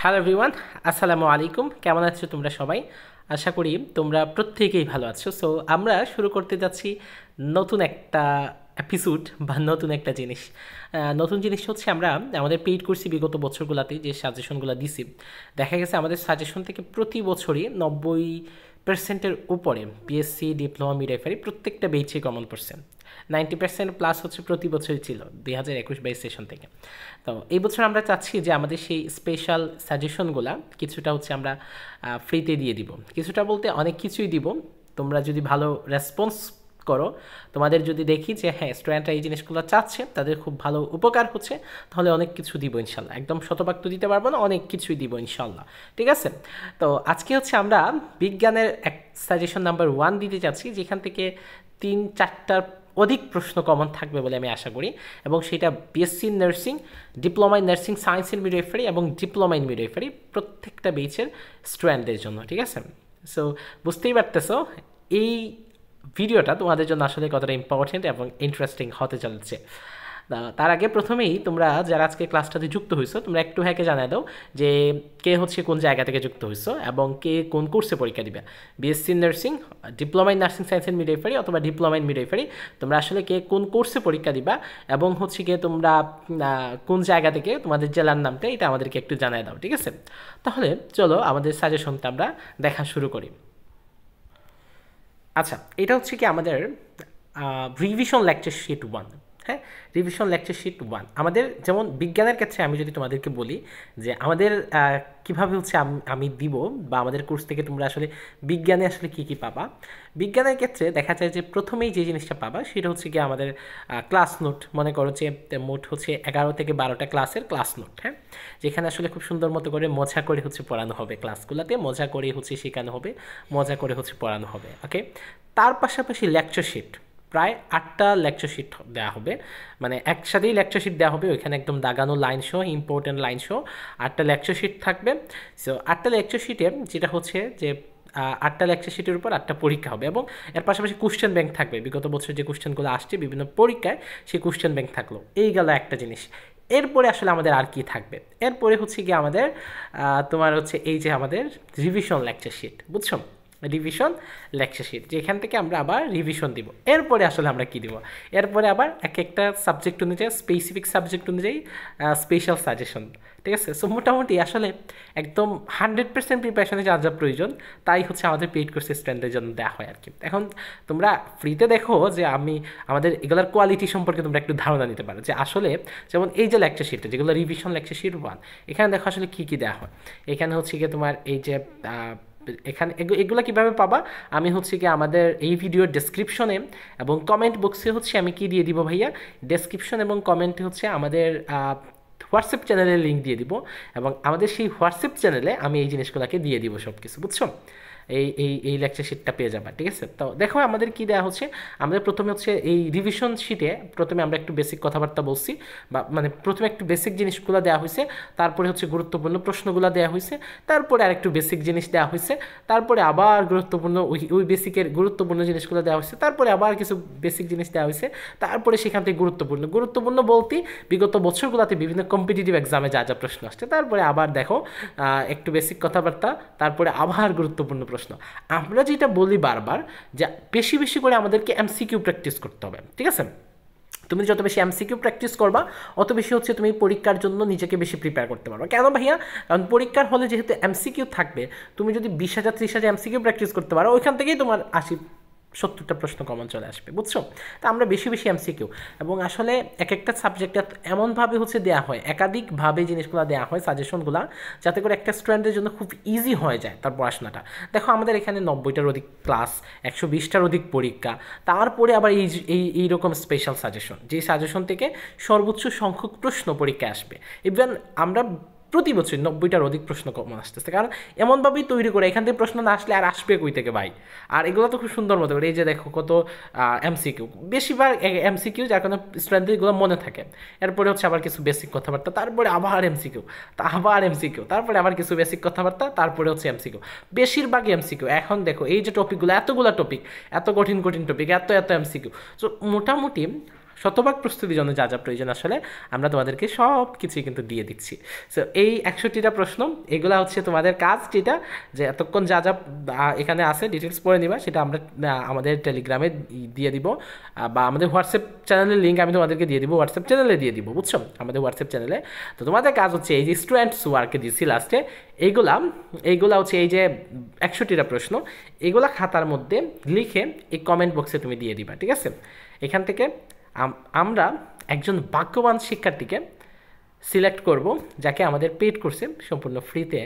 Hello everyone, আসসালামু আলাইকুম। কেমন আছো তোমরা সবাই? আশা করি তোমরা প্রত্যেকেই ভালো আছো। সো আমরা শুরু করতে যাচ্ছি নতুন একটা এপিসোড বা নতুন একটা জিনিস। নতুন জিনিস হচ্ছে আমরা আমাদের পেইড করছি বিগত বছরগুলোতে যে সাজেশনগুলো দিছি, দেখা গেছে আমাদের সাজেশন থেকে প্রতি বছরই 90% উপরে বিএসসি ডিপ্লোমা মিডওয়াইফারি প্রত্যেকটা বেচে কমন পড়ছে। 90% প্লাস হচ্ছে প্রতি বছরই ছিল 2021-22 সেশন থেকে। তো এই বছর আমরা চাচ্ছি যে আমাদের সেই স্পেশাল সাজেশনগুলা কিছুটা হচ্ছে আমরা ফ্রিতে দিয়ে দিব। কিছুটা বলতে অনেক কিছুই দিব। তোমরা যদি ভালো রেসপন্স করো, তোমাদের যদি দেখি যে হ্যাঁ স্টুডেন্টরা এই জিনিসগুলো চাচ্ছে, তাদের খুব ভালো উপকার হচ্ছে, তাহলে অনেক কিছু দিব ইনশাল্লাহ। একদম শতভাগ তো দিতে পারবো না, অনেক কিছুই দিব ইনশাল্লাহ। ঠিক আছে? তো আজকে হচ্ছে আমরা বিজ্ঞানের এক সাজেশন নাম্বার 1 দিতে চাচ্ছি, যেখান থেকে 3-4টার অধিক প্রশ্ন কমন থাকবে বলে আমি আশা করি, এবং সেটা BSc nursing, diploma in nursing science in midwifery এবং ডিপ্লোমা ইন মিডওয়াইফারি প্রত্যেকটা বেচের স্টুডেন্টদের জন্য। ঠিক আছে? সো বুঝতেই পারতেছো এই ভিডিওটা তোমাদের জন্য আসলে কতটা ইম্পর্টেন্ট এবং ইন্টারেস্টিং হতে চলেছে। তার আগে প্রথমেই তোমরা যারা আজকে ক্লাসটাতে যুক্ত হয়েছো, তোমরা একটু হ্যাকে জানাই দাও যে কে হচ্ছে কোন জায়গা থেকে যুক্ত হয়েছো এবং কে কোন কোর্সে পরীক্ষা দিবে। BSc nursing, diploma in nursing science in midwifery অথবা ডিপ্লোমা ইন মিডওয়াইফারি, তোমরা আসলে কে কোন কোর্সে পরীক্ষা দিবা এবং হচ্ছে গিয়ে তোমরা কোন জায়গা থেকে, তোমাদের জেলার নামটা এটা আমাদেরকে একটু জানাই দাও। ঠিক আছে? তাহলে চলো আমাদের সাজেশনটা আমরা দেখা শুরু করি। আচ্ছা, এটা হচ্ছে কি আমাদের রিভিশন লেকচার শিট 1। হ্যাঁ, রিভিশন লেকচার শিট 1 আমাদের, যেমন বিজ্ঞানের ক্ষেত্রে আমি যদি তোমাদেরকে বলি যে আমাদের কীভাবে হচ্ছে আমি দিব বা আমাদের কোর্স থেকে তোমরা আসলে বিজ্ঞানে আসলে কী কী পাবা। বিজ্ঞানের ক্ষেত্রে দেখা যায় যে প্রথমেই যে জিনিসটা পাবা সেটা হচ্ছে কি আমাদের ক্লাস নোট। মনে করো যে মোট হচ্ছে 11 থেকে 12টা ক্লাসের ক্লাস নোট। হ্যাঁ, যেখানে আসলে খুব সুন্দর মতো করে মজা করে হচ্ছে পড়ানো হবে, ক্লাসগুলোতে মজা করে হচ্ছে শেখানো হবে, মজা করে হচ্ছে পড়ানো হবে। ওকে, তার পাশাপাশি লেকচার শিট, প্রায় 8টা লেকচার শিট দেওয়া হবে, মানে একসাথেই লেকচার শিট দেওয়া হবে, ওইখানে একদম দাগানো line show, important line show 8টা লেকচার শিট থাকবে। সো 8টা লেকচার শিটে যেটা হচ্ছে যে 8টা লেকচার শিটের উপর 8টা পরীক্ষা হবে এবং এর পাশাপাশি কোশ্চেন ব্যাংক থাকবে। বিগত বছর যে কোশ্চেনগুলো আসছে বিভিন্ন পরীক্ষায়, সেই কোশ্চেন ব্যাংক থাকলো। এই গেল একটা জিনিস। এরপরে আসলে আমাদের আর কি থাকবে? এরপরে হচ্ছে কি আমাদের তোমার হচ্ছে এই যে আমাদের রিভিশন লেকচার শিট, বুঝছো? রিভিশন লেকচার শিট, যেখান থেকে আমরা আবার রিভিশন দিব। এরপরে আসলে আমরা কি দিব? এরপরে আবার এক একটা সাবজেক্ট অনুযায়ী, স্পেসিফিক সাবজেক্ট অনুযায়ী স্পেশাল সাজেশন। ঠিক আছে? সো মোটামুটি আসলে একদম 100% প্রিপারেশনে যা যা প্রয়োজন তাই হচ্ছে আমাদের পেইড কোর্স স্টুডেন্টদের জন্য দেওয়া হয় আর কি। এখন তোমরা ফ্রিতে দেখো যে আমাদের এগুলোর কোয়ালিটি সম্পর্কে তোমরা একটু ধারণা নিতে পারো যে আসলে, যেমন এই যে লেকচার শিটটা, যেগুলো রিভিশন লেকচার শিট 1, এখানে দেখো আসলে কী কী দেওয়া হয়। এখানে হচ্ছে গিয়ে তোমার এই যে এখানে এগুলো কীভাবে পাবা, আমি হচ্ছে কি আমাদের এই ভিডিওর ডেসক্রিপশনে এবং কমেন্ট বক্সে হচ্ছে আমি কি দিয়ে দিব ভাইয়া, ডেসক্রিপশন এবং কমেন্টে হচ্ছে আমাদের হোয়াটসঅ্যাপ চ্যানেলের লিঙ্ক দিয়ে দিব এবং আমাদের সেই হোয়াটসঅ্যাপ চ্যানেলে আমি এই জিনিসগুলোকে দিয়ে দিব সব কিছু, বুঝছো? এই এই এই লেকচার শিটটা পেয়ে যাবা। ঠিক আছে? তো দেখো আমাদের কি দেওয়া হচ্ছে। আমাদের প্রথমে হচ্ছে এই রিভিশন শিটে প্রথমে আমরা একটু বেসিক কথাবার্তা বলছি, বা মানে প্রথমে একটু বেসিক জিনিসগুলো দেওয়া হয়েছে, তারপরে হচ্ছে গুরুত্বপূর্ণ প্রশ্নগুলো দেওয়া হয়েছে, তারপরে আর একটু বেসিক জিনিস দেওয়া হয়েছে, তারপরে আবার গুরুত্বপূর্ণ ওই বেসিকের গুরুত্বপূর্ণ জিনিসগুলো দেওয়া হয়েছে, তারপরে আবার কিছু বেসিক জিনিস দেওয়া হয়েছে, তারপরে সেখান থেকে গুরুত্বপূর্ণ বলতে বিগত বছরগুলোতে বিভিন্ন কম্পিটিটিভ এক্সামে যা যা প্রশ্ন আসছে, তারপরে আবার দেখো একটু বেসিক কথাবার্তা, তারপরে আবার গুরুত্বপূর্ণ প্রশ্ন। আমরা যেটা বলি বারবার যে বেশি বেশি করে আমাদেরকে এমসিকিউ প্র্যাকটিস করতে হবে। ঠিক আছে? তুমি যত বেশি এমসিকিউ প্র্যাকটিস করবা, অত বেশি হচ্ছে তুমি পরীক্ষার জন্য নিজেকে বেশি প্রিপেয়ার করতে পারবা। কেন ভাইয়া? কারণ পরীক্ষার হলে যেহেতু এমসিকিউ থাকবে, তুমি যদি 20,000 30,000 এমসিকিউ প্র্যাকটিস করতে পারো, ওইখান থেকেই তোমার 80-70টা প্রশ্ন কমন চলে আসবে, বুঝছো? তা আমরা বেশি বেশি এমসিকিউ, এবং আসলে এক একটা সাবজেক্টে এমনভাবে হচ্ছে দেওয়া হয়, একাধিকভাবে জিনিসগুলো দেওয়া হয় সাজেশনগুলো, যাতে করে একটা স্টুডেন্টের জন্য খুব ইজি হয়ে যায় তার পড়াশোনাটা। দেখো আমাদের এখানে 90টার অধিক ক্লাস, 120টার অধিক পরীক্ষা, তারপরে আবার এইরকম স্পেশাল সাজেশন, যে সাজেশন থেকে সর্বোচ্চ সংখ্যক প্রশ্ন পরীক্ষায় আসবে। ইভেন আমরা প্রতি বছর 90টার অধিক প্রশ্ন কমন আসতেছে, কারণ এমনভাবেই তৈরি করে, এখান থেকে প্রশ্ন না আসলে আর আসবে কই থেকে ভাই? আর এগুলো তো খুব সুন্দর মতো করে, এই যে দেখো কত এমসিকিউ, বেশিরভাগ এমসিকিউ, যার কারণে স্টুডেন্টদের এগুলো মনে থাকে। এরপরে হচ্ছে আবার কিছু বেসিক কথাবার্তা, তারপরে আবার এমসিকিউ, আবার এমসিকিউ, তারপরে আবার কিছু বেসিক কথাবার্তা, তারপরে হচ্ছে এমসিকিউ, বেশিরভাগই এমসিকিউ। এখন দেখো এই যে টপিকগুলো, এতগুলো টপিক, এত কঠিন কঠিন টপিক, এত এত এমসিকিউ, তো মোটামুটি শতভাগ প্রস্তুতির জন্য যা যা প্রয়োজন আসলে আমরা তোমাদেরকে সব কিছুই কিন্তু দিয়ে দিচ্ছি। সো এই 61টা প্রশ্ন এগুলা হচ্ছে তোমাদের কাজ, যেটা যে এতক্ষণ যা যা এখানে আছে ডিটেলস পড়ে নিবা, সেটা আমরা আমাদের টেলিগ্রামে দিয়ে দিব, বা আমাদের হোয়াটসঅ্যাপ চ্যানেলের লিঙ্ক আমি তোমাদেরকে দিয়ে দিব, হোয়াটসঅ্যাপ চ্যানেলে দিয়ে দিব, বুঝছো, আমাদের হোয়াটসঅ্যাপ চ্যানেলে। তো তোমাদের কাজ হচ্ছে এই যে স্টুডেন্টস ওয়ার্কে দিচ্ছি লাস্টে, এইগুলা হচ্ছে এই যে 61টা প্রশ্ন, এগুলা খাতার মধ্যে লিখে এই কমেন্ট বক্সে তুমি দিয়ে দিবা, ঠিক আছে? এখান থেকে আমরা একজন ভাগ্যবান শিক্ষার্থীকে সিলেক্ট করব, যাকে আমাদের পেড কোর্সে সম্পূর্ণ ফ্রিতে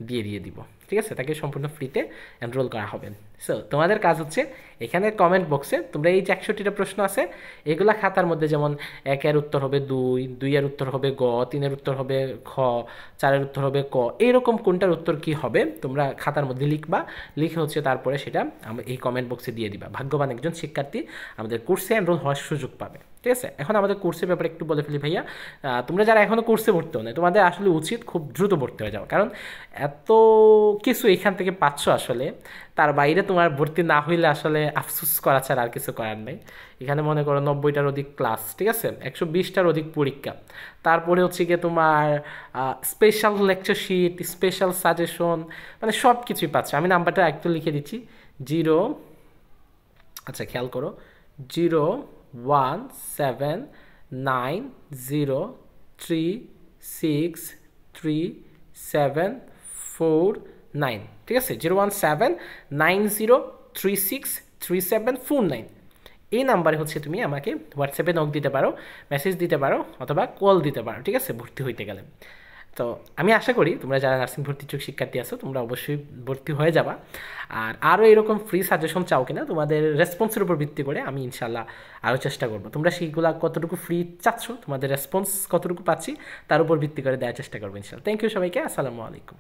দিয়ে দিব, ঠিক আছে? তাকে সম্পূর্ণ ফ্রিতে এনরোল করা হবে। সো তোমাদের কাজ হচ্ছে এখানে কমেন্ট বক্সে তোমরা এই যে 61টা প্রশ্ন আছে এগুলা খাতার মধ্যে, যেমন 1-এর উত্তর হবে 2, 2-এর উত্তর হবে গ, 3-এর উত্তর হবে খ, 4-এর উত্তর হবে ক, এইরকম কোনটার উত্তর কি হবে তোমরা খাতার মধ্যে লিখবা, লিখে হচ্ছে তারপরে সেটা এই কমেন্ট বক্সে দিয়ে দিবা। ভাগ্যবান একজন শিক্ষার্থী আমাদের কোর্সে এনরোল হওয়ার সুযোগ পাবে, ঠিক আছে? এখন আমাদের কোর্সের ব্যাপারে একটু বলে ফেলি ভাইয়া। তোমরা যারা এখনও কোর্সে ভর্তি হও না, তোমাদের আসলে উচিত খুব দ্রুত ভর্তি হয়ে যাও, কারণ এত কিছু এখান থেকে পাচ্ছ আসলে, তার বাইরে তোমার ভর্তি না হইলে আসলে আফসোস করা ছাড়া আর কিছু করার নেই। এখানে মনে করো 90টার অধিক ক্লাস, ঠিক আছে, 120টার অধিক পরীক্ষা, তারপরে হচ্ছে গিয়ে তোমার special lecture sheet, special suggestion, মানে সব কিছুই পাচ্ছ। আমি নাম্বারটা একটু লিখে দিচ্ছি, 0, আচ্ছা খেয়াল করো, 01790363749, ঠিক আছে? 01790363749, এই নাম্বারে হচ্ছে তুমি আমাকে হোয়াটসঅ্যাপে নক দিতে পারো, মেসেজ দিতে পারো, অথবা কল দিতে পারো, ঠিক আছে, ভর্তি হইতে গেলে। তো আমি আশা করি তোমরা যারা নার্সিং ভর্তি ইচ্ছুক শিক্ষার্থী আছো তোমরা অবশ্যই ভর্তি হয়ে যাবা। আর আরও এরকম ফ্রি সাজেশন চাও কিনা তোমাদের রেসপন্সের উপর ভিত্তি করে আমি ইনশাল্লাহ আরও চেষ্টা করবো, তোমরা সেইগুলো কতটুকু ফ্রি চাচ্ছ, তোমাদের রেসপন্স কতটুকু পাচ্ছি তার উপর ভিত্তি করে দেওয়ার চেষ্টা করবো ইনশাল্লাহ। থ্যাংক ইউ সবাইকে, আসসালামু আলাইকুম।